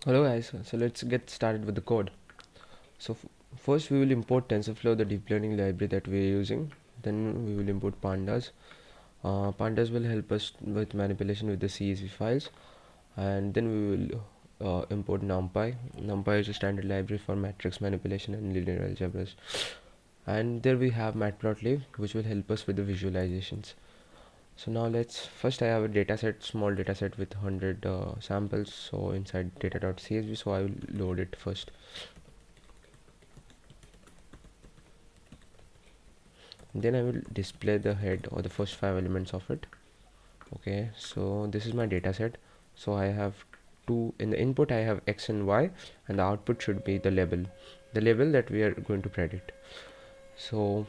Hello guys, so let's get started with the code. So first we will import TensorFlow, the deep learning library that we are using. Then we will import pandas. Pandas will help us with manipulation with the CSV files. And then we will import NumPy. NumPy is a standard library for matrix manipulation and linear algebras. And there we have matplotlib, which will help us with the visualizations. So now first I have a dataset, small dataset with 100 samples. So inside data.csv, so I will load it first. Then I will display the head or the first 5 elements of it. Okay, so this is my dataset. So I have two in the input. I have x and y, and the output should be the label that we are going to predict. So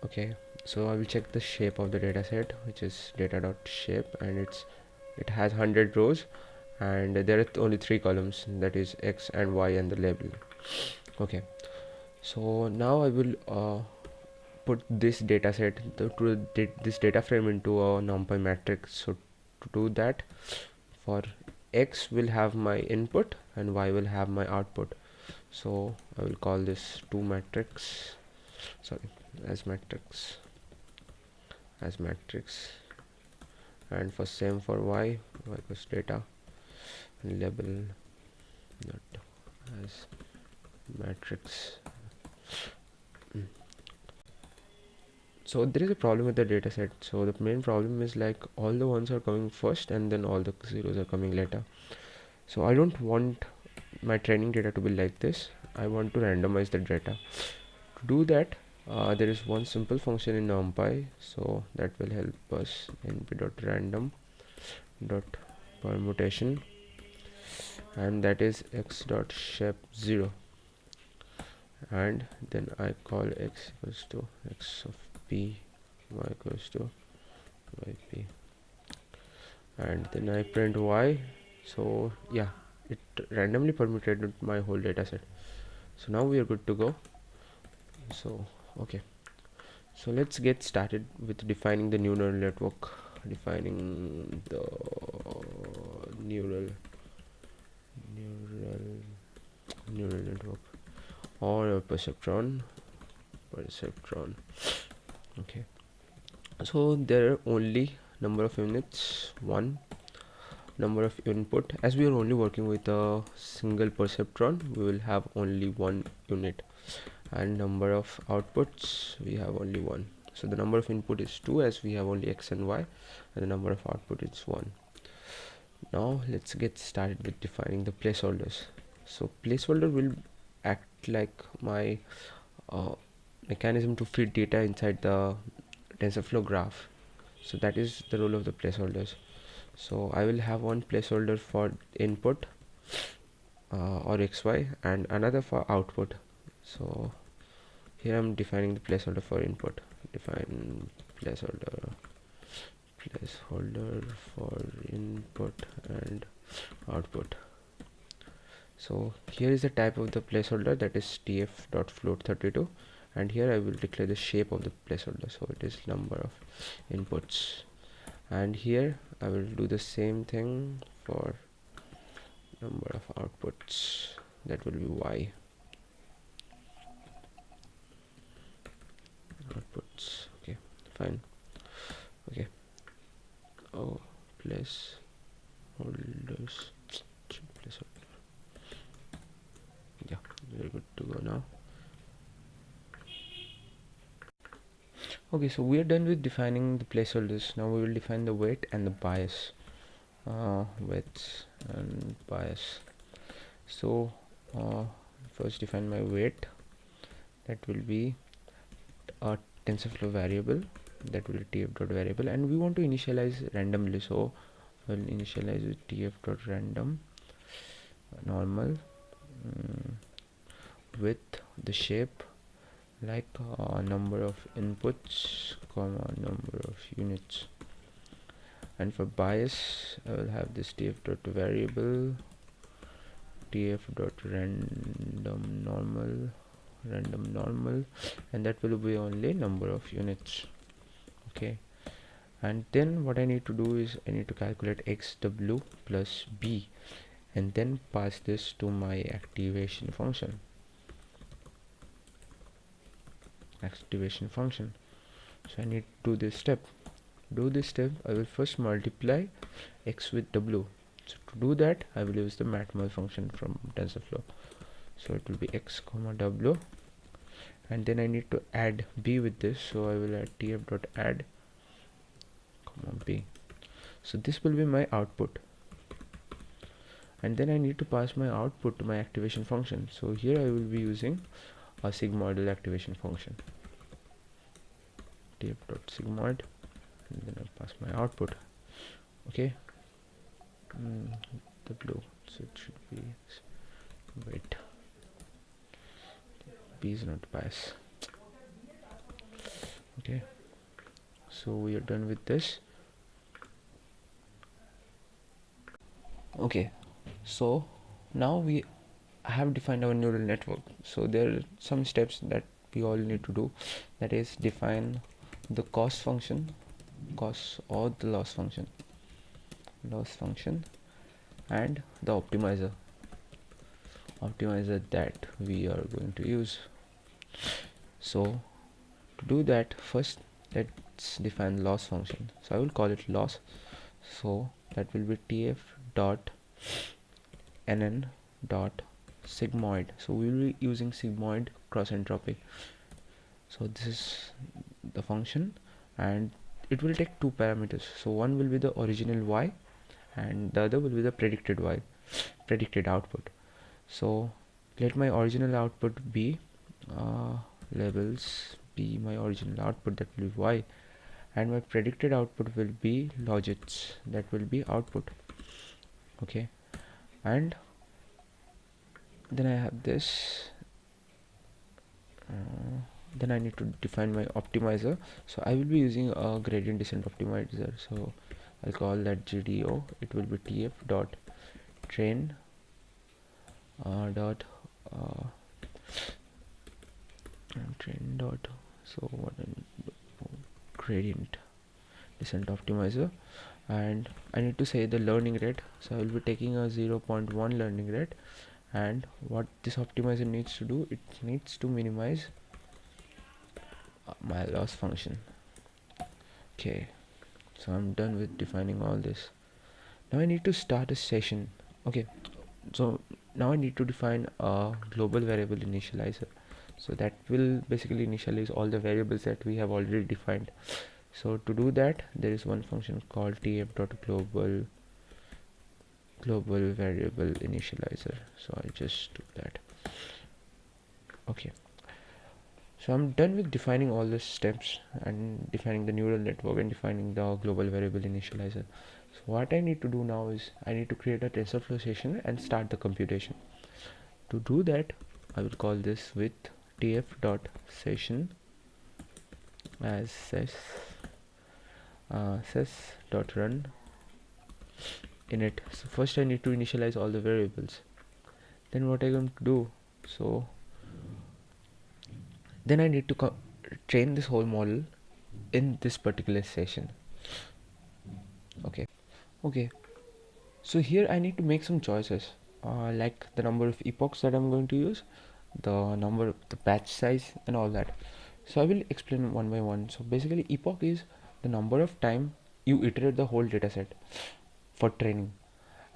okay, so I will check the shape of the dataset, which is data.shape, and it has 100 rows, and there are only 3 columns, that is x and y and the label. Okay, so now I will put this dataset this data frame into a NumPy matrix. So to do that, for x will have my input and y will have my output. So I will call this as matrix, and for same for y equals data and label not as matrix. So there is a problem with the dataset. So the main problem is like all the ones are coming first and then all the zeros are coming later. So I don't want my training data to be like this. I want to randomize the data. To do that, there is one simple function in NumPy, so that will help us. np.random.permutation, and that is x.shape0, and then I call x equals to x of p, y equals to yp, and then I print y. So yeah, it randomly permuted my whole data set. So now we are good to go. So okay, so let's get started with defining the neural network. Defining the neural network, or perceptron. Okay, so there are only number of units, one. Number of input, as we are only working with a single perceptron, we will have only one unit. And number of outputs, we have only one. So the number of input is 2, as we have only x and y, and the number of output is 1. Now let's get started with defining the placeholders. So placeholder will act like my mechanism to feed data inside the TensorFlow graph. So that is the role of the placeholders. So I will have one placeholder for input or xy, and another for output. So here I'm defining the placeholder for input. Define placeholder for input and output. So here is the type of the placeholder, that is tf.float32, and here I will declare the shape of the placeholder, so it is number of inputs. And here I will do the same thing for number of outputs, that will be y. Outputs, okay, fine. Okay, oh, placeholders, placeholder, yeah, we're good to go now. Okay, so we are done with defining the placeholders. Now we will define the weight and the bias. Weights and bias. So first define my weight, that will be a TensorFlow variable, that will be tf.variable, and we want to initialize randomly, so we'll initialize with tf.random normal with the shape like number of inputs comma number of units. And for bias, I will have this tf.variable tf.random normal, and that will be only number of units. Okay, and then what I need to do is I need to calculate xw plus b, and then pass this to my activation function. So I need to do this step. I will first multiply x with w. So to do that, I will use the matmul function from TensorFlow. So it will be x comma w, and then I need to add b with this. So I will add tf.add comma b. So this will be my output, and then I need to pass my output to my activation function. So here I will be using a sigmoidal activation function, tf.sigmoid, and then I pass my output. Okay, w, so it should be, wait, b is not pass. Okay, so we are done with this. Okay, so now we have defined our neural network. So there are some steps that we all need to do, that is define the cost function, cost or the loss function, and the optimizer that we are going to use. So to do that, first let's define loss function. So I will call it loss. So that will be tf dot nn dot sigmoid. So we will be using sigmoid cross entropy. So this is the function, and it will take two parameters. So one will be the original y, and the other will be the predicted output. So let my original output be labels be my original output, that will be y, and my predicted output will be logits, that will be output. Okay, and then I have this, then I need to define my optimizer. So I will be using a gradient descent optimizer, so I'll call that GDO. It will be tf dot train dot train dot, so what gradient descent optimizer, and I need to say the learning rate. So I will be taking a 0.1 learning rate, and what this optimizer needs to do, it needs to minimize my loss function. Okay, so I'm done with defining all this. Now I need to start a session. Okay, so now I need to define a global variable initializer, so that will basically initialize all the variables that we have already defined. So to do that, there is one function called tf.global variable initializer. So I'll just do that. Okay, so I'm done with defining all the steps and defining the neural network and defining the global variable initializer. So what I need to do now is I need to create a TensorFlow session and start the computation. To do that, I will call this with tf.session as ses.run init. So first I need to initialize all the variables. Then what I'm going to do, so then I need to train this whole model in this particular session. Okay, so here I need to make some choices, like the number of epochs that I'm going to use, the batch size, and all that. So I will explain one by one. So basically, epoch is the number of time you iterate the whole dataset for training,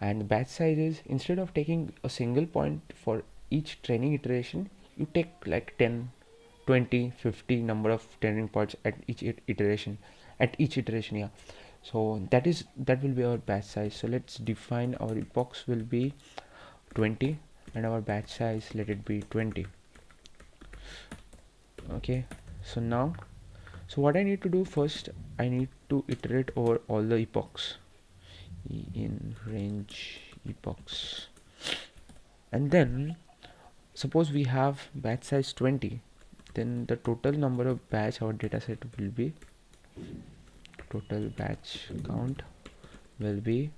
and batch size is, instead of taking a single point for each training iteration, you take like 10, 20, 50 number of training points at each iteration. Yeah, so that will be our batch size. So let's define our epochs will be 20, and our batch size, let it be 20. Okay, so now, so what I need to do first, I need to iterate over all the epochs in range epochs, and then suppose we have batch size 20, then the total number of batch our dataset will be, total batch count will be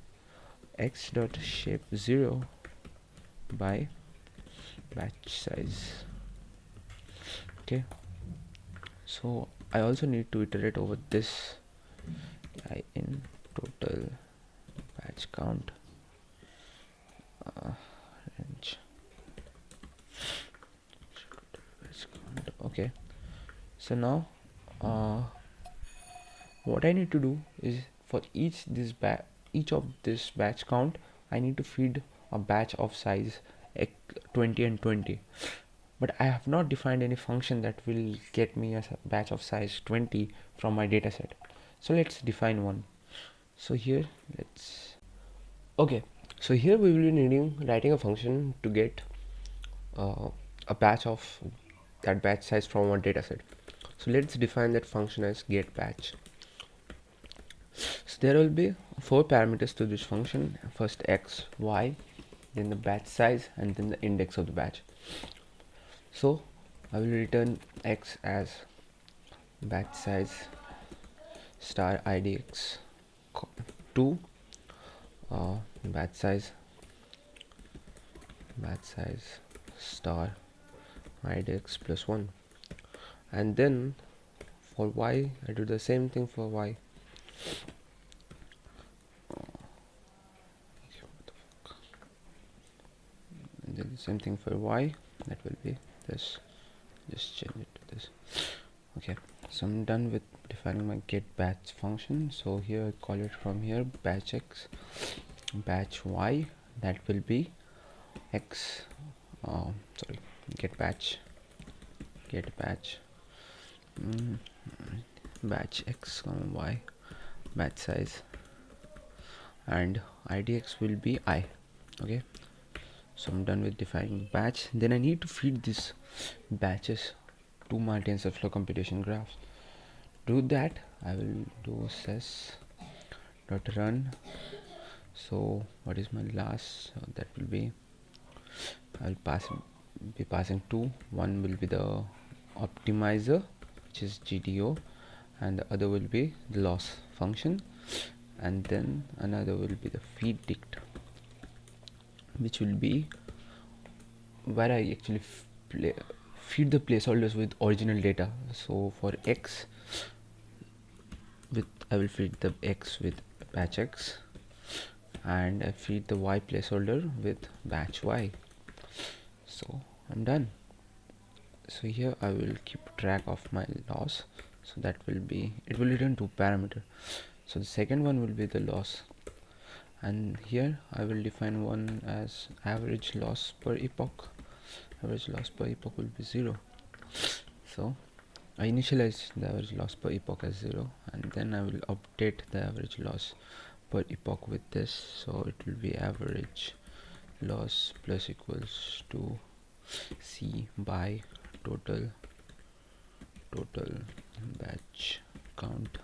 x dot shape 0 by batch size. Okay, so I also need to iterate over this in total batch count So now what I need to do is for each of this batch count, I need to feed a batch of size 20 and 20. But I have not defined any function that will get me a batch of size 20 from my dataset. So let's define one. So here so here we will be writing a function to get a batch of that batch size from our dataset. So let's define that function as get batch. So there will be 4 parameters to this function. First x, y, then the batch size, and then the index of the batch. So I will return x as batch size star idx 2, batch size star idx plus 1, and then for y I do the same thing for y. And then the same thing for y, that will be this. Just change it to this. Okay, so I'm done with defining my get batch function. So here I call it from here batch x, batch y, that will be x, get batch batch x, y, batch size, and idx will be I. Okay, so I'm done with defining batch. Then I need to feed these batches to my TensorFlow computation graphs. Do that, I will do sys dot run. So what is my last? So that will be, I'll be passing two. One will be the optimizer, which is GDO, and the other will be the loss function, and then another will be the feed dict, which will be where I actually feed the placeholders with original data. So for x, I will feed the x with batch x, and I feed the y placeholder with batch y. So I'm done. So here I will keep track of my loss. So that will be, it will return 2 parameters. So the second one will be the loss, and here I will define one as average loss per epoch. Average loss per epoch will be 0. So I initialize the average loss per epoch as 0, and then I will update the average loss per epoch with this. So it will be average loss plus equals to C by total batch count,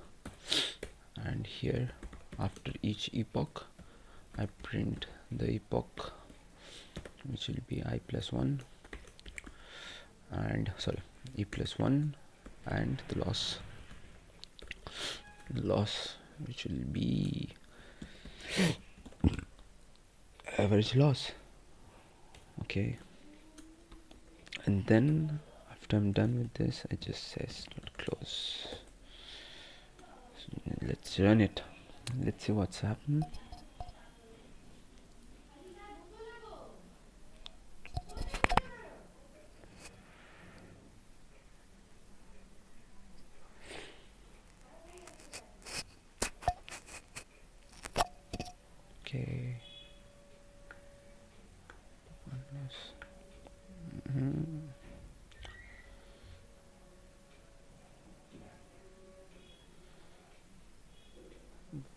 and here after each epoch I print the epoch, which will be I plus 1, and e plus 1, and the loss which will be average loss. Okay, and then after I'm done with this, I just say close. So let's run it. Let's see what's happened. Okay.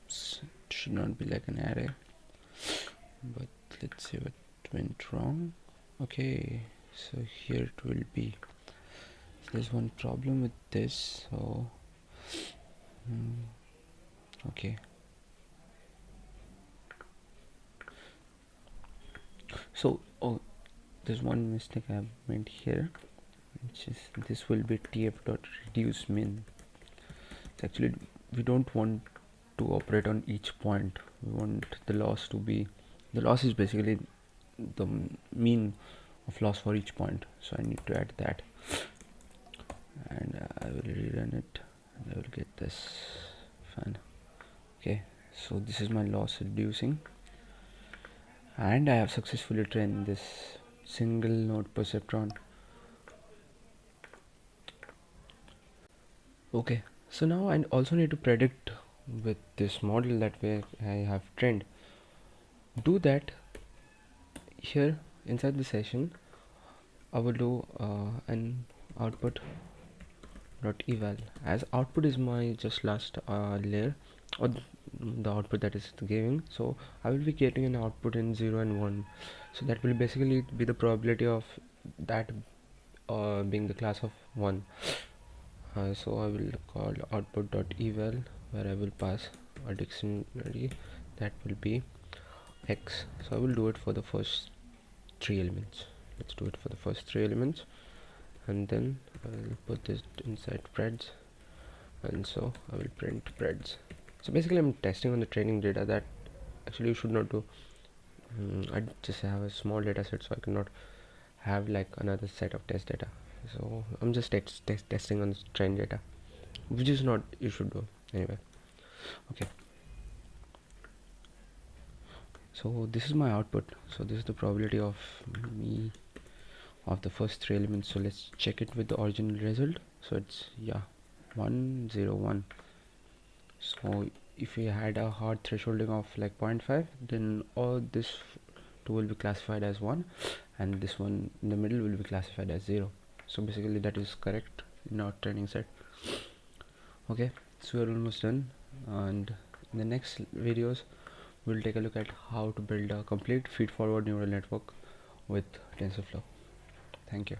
It should not be like an array, but let's see what went wrong. Okay, so here it will be. There's one problem with this, so okay. So there's one mistake I made here, which is this will be tf dot reduce min. Actually, we don't want to operate on each point. We want the loss to be, the loss is basically the mean of loss for each point. So I need to add that, and I will rerun it, and I will get this. Fine. Okay, so this is my loss reducing, and I have successfully trained this single node perceptron. Okay, so now I also need to predict with this model that way I have trained. Do that here inside the session. I will do an output dot eval, as output is my just last layer, or the output that is giving. So I will be getting an output in 0 and 1, so that will basically be the probability of that being the class of 1. So I will call output dot eval, where I will pass a dictionary that will be x. So I will do it for the first 3 elements. Let's do it for the first 3 elements, and then I will put this inside spreads, and so I will print spreads. So basically I'm testing on the training data that actually you should not do. I just have a small data set, so I cannot have like another set of test data. So I'm just testing on the train data, which is not you should do anyway. Okay, so this is my output. So this is the probability of me of the first 3 elements. So let's check it with the original result. So it's, yeah, 1 0 1. So if we had a hard thresholding of like 0.5, then all this two will be classified as 1, and this one in the middle will be classified as 0. So basically that is correct in our training set. Okay, so we're almost done, and in the next videos we'll take a look at how to build a complete feed forward neural network with TensorFlow. Thank you.